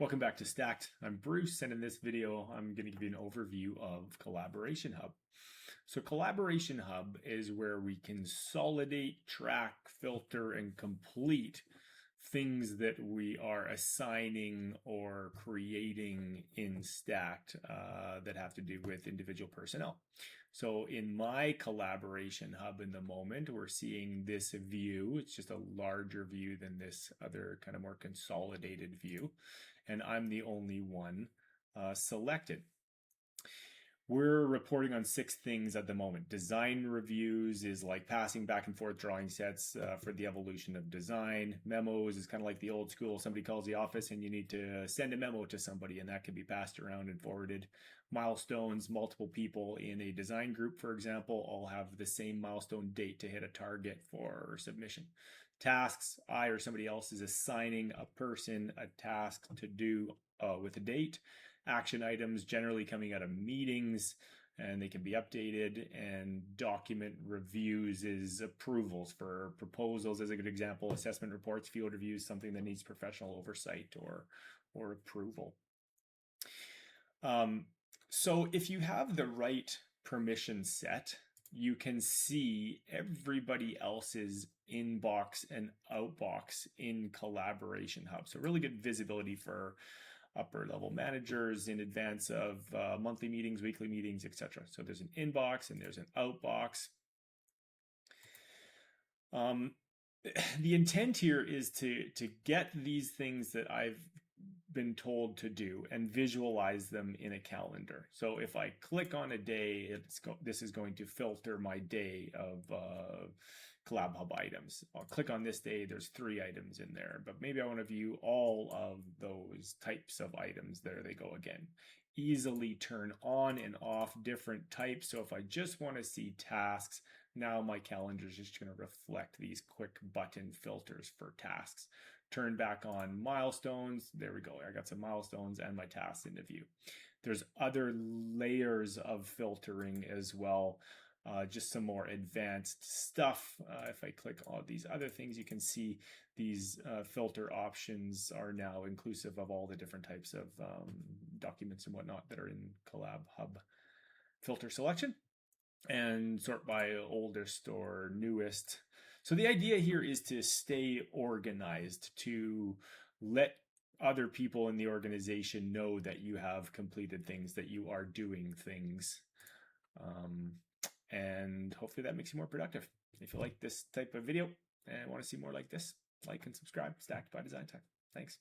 Welcome back to Stacked. I'm Bruce, and in this video, I'm going to give you an overview of Collaboration Hub. So Collaboration Hub is where we consolidate, track, filter, and complete things that we are assigning or creating in Stacked that have to do with individual personnel. So in my Collaboration Hub in the moment, we're seeing this view. It's just a larger view than this other kind of more consolidated view. And I'm the only one selected. We're reporting on 6 things at the moment. Design reviews is like passing back and forth drawing sets for the evolution of design. Memos is kind of like the old school. Somebody calls the office and you need to send a memo to somebody, and that can be passed around and forwarded. Milestones, multiple people in a design group, for example, all have the same milestone date to hit a target for submission. Tasks, I or somebody else is assigning a person a task to do with a date. Action items generally coming out of meetings, and they can be updated. And document reviews is approvals for proposals as a good example. Assessment reports, field reviews, something that needs professional oversight or approval. So if you have the right permission set, you can see everybody else's inbox and outbox in Collaboration Hub. So really good visibility for upper level managers in advance of monthly meetings, weekly meetings, etc. So there's an inbox and there's an outbox. The intent here is to get these things that I've been told to do and visualize them in a calendar. So if I click on a day, this is going to filter my day of Collab Hub items. I'll click on this day, there's 3 items in there, but maybe I want to view all of those types of items. There they go again. Easily turn on and off different types. So if I just want to see tasks, now my calendar is just going to reflect these quick button filters for tasks. Turn back on milestones. There we go. I got some milestones and my tasks into view. There's other layers of filtering as well. Just some more advanced stuff. If I click all these other things, you can see these filter options are now inclusive of all the different types of documents and whatnot that are in Collab Hub filter selection, and sort by oldest or newest. So the idea here is to stay organized, to let other people in the organization know that you have completed things, that you are doing things. And hopefully that makes you more productive. If you like this type of video and want to see more like this, like and subscribe. Stacked by Design Tech. Thanks.